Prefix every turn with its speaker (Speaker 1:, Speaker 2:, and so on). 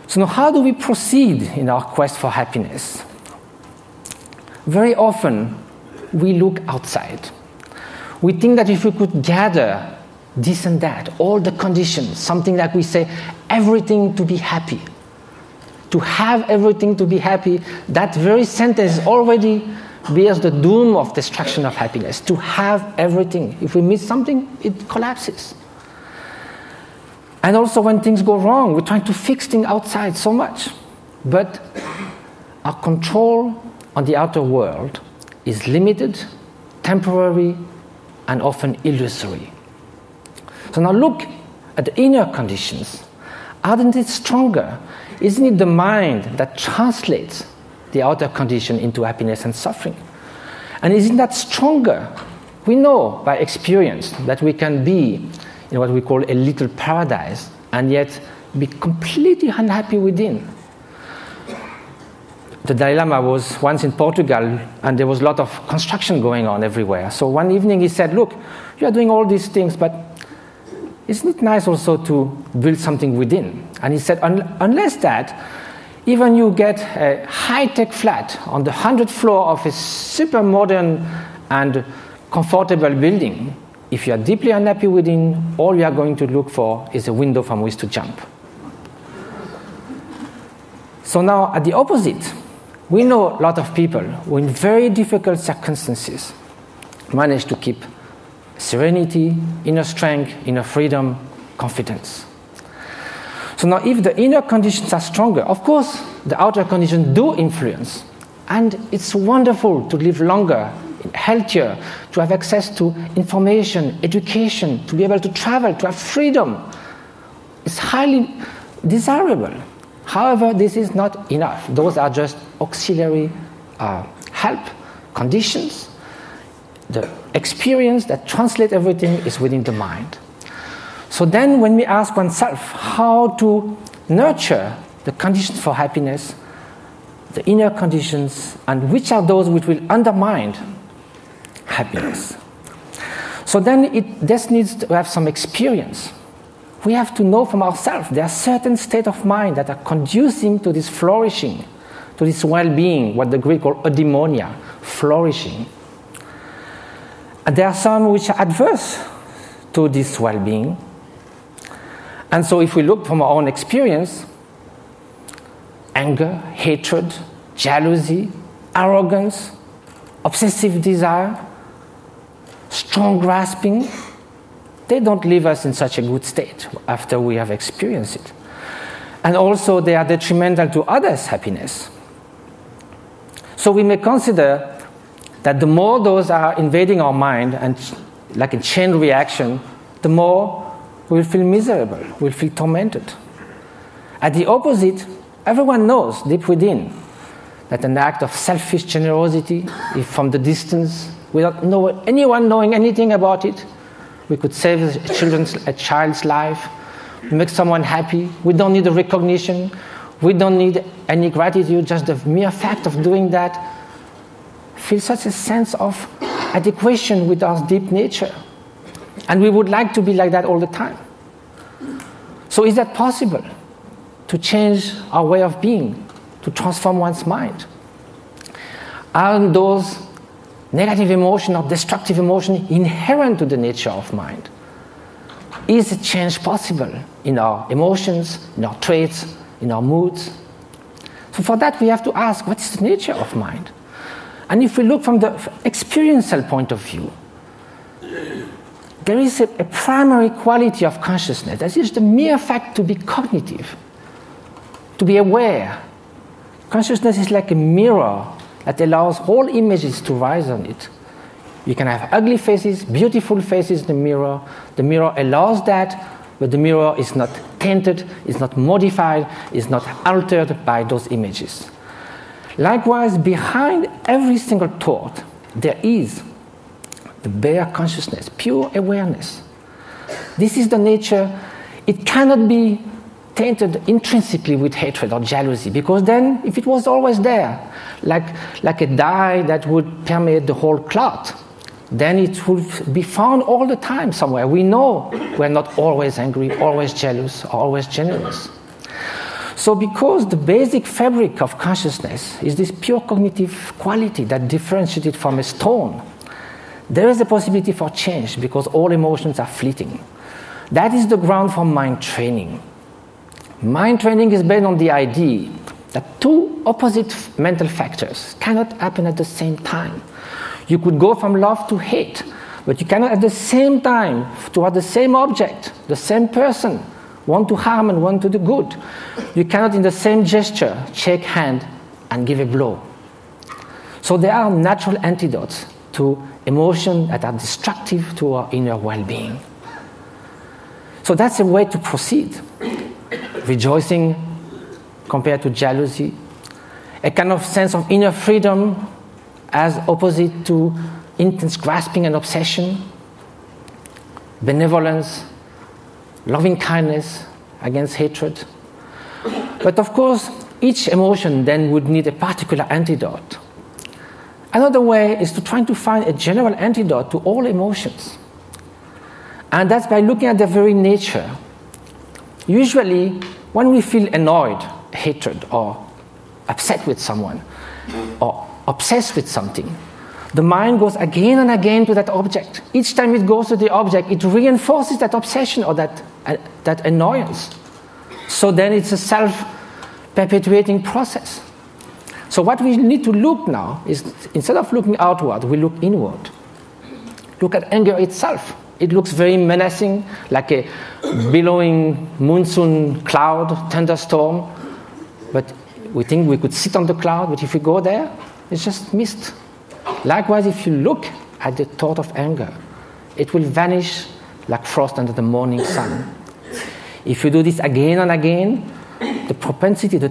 Speaker 1: So now how do we proceed in our quest for happiness? Very often, we look outside. We think that if we could gather this and that, all the conditions, something like we say, everything to be happy. To have everything to be happy, that very sentence already bears the doom of destruction of happiness. To have everything. If we miss something, it collapses. And also when things go wrong, we're trying to fix things outside so much. But our control on the outer world is limited, temporary, and often illusory. So now look at the inner conditions. Aren't it stronger? Isn't it the mind that translates the outer condition into happiness and suffering? And isn't that stronger? We know by experience that we can be in what we call a little paradise and yet be completely unhappy within. The Dalai Lama was once in Portugal and there was a lot of construction going on everywhere. So one evening he said, look, you are doing all these things, but isn't it nice also to build something within? And he said, unless that, even you get a high-tech flat on the 100th floor of a super modern and comfortable building, if you are deeply unhappy within, all you are going to look for is a window from which to jump. So now, at the opposite, we know a lot of people who in very difficult circumstances manage to keep serenity, inner strength, inner freedom, confidence. So now if the inner conditions are stronger, of course the outer conditions do influence. And it's wonderful to live longer, healthier, to have access to information, education, to be able to travel, to have freedom. It's highly desirable. However, this is not enough. Those are just auxiliary help, conditions. The experience that translates everything is within the mind. So then when we ask oneself how to nurture the conditions for happiness, the inner conditions, and which are those which will undermine happiness. So then this needs to have some experience. We have to know from ourselves there are certain states of mind that are conducing to this flourishing, to this well-being, what the Greek call eudaimonia, flourishing. And there are some which are adverse to this well-being. And so if we look from our own experience, anger, hatred, jealousy, arrogance, obsessive desire, strong grasping, they don't leave us in such a good state after we have experienced it. And also they are detrimental to others' happiness. So we may consider that the more those are invading our mind and like a chain reaction, the more we'll feel miserable, we'll feel tormented. At the opposite, everyone knows deep within that an act of selfish generosity, if from the distance, without anyone knowing anything about it, we could save a child's life, make someone happy. We don't need a recognition. We don't need any gratitude. Just the mere fact of doing that feels such a sense of adequation with our deep nature. And we would like to be like that all the time. So is that possible? To change our way of being, to transform one's mind? Are those negative emotion or destructive emotion inherent to the nature of mind? Is a change possible in our emotions, in our traits, in our moods? So for that we have to ask, what is the nature of mind? And if we look from the experiential point of view, there is a primary quality of consciousness. That is the mere fact to be cognitive, to be aware. Consciousness is like a mirror that allows all images to rise on it. You can have ugly faces, beautiful faces in the mirror. The mirror allows that, but the mirror is not tainted, is not modified, is not altered by those images. Likewise, behind every single thought, there is the bare consciousness, pure awareness. This is the nature. It cannot be tainted intrinsically with hatred or jealousy, because then, if it was always there, like a dye that would permeate the whole cloth, then it would be found all the time somewhere. We know we're not always angry, always jealous, or always generous. So because the basic fabric of consciousness is this pure cognitive quality that differentiates it from a stone, there is a possibility for change because all emotions are fleeting. That is the ground for mind training. Mind training is based on the idea that two opposite mental factors cannot happen at the same time. You could go from love to hate, but you cannot at the same time, toward the same object, the same person, one to harm and one to the good. You cannot in the same gesture shake hand and give a blow. So there are natural antidotes to emotions that are destructive to our inner well-being. So that's a way to proceed. Rejoicing compared to jealousy, a kind of sense of inner freedom as opposite to intense grasping and obsession, benevolence, loving kindness against hatred. But of course, each emotion then would need a particular antidote. Another way is to try to find a general antidote to all emotions. And that's by looking at their very nature. Usually, when we feel annoyed, hatred, or upset with someone, or obsessed with something, the mind goes again and again to that object. Each time it goes to the object, it reinforces that obsession or that annoyance. So then it's a self-perpetuating process. So what we need to look now is, instead of looking outward, we look inward. Look at anger itself. It looks very menacing, like a billowing monsoon cloud, thunderstorm. But we think we could sit on the cloud, but if we go there, it's just mist. Likewise, if you look at the thought of anger, it will vanish like frost under the morning sun. If you do this again and again, the propensity, the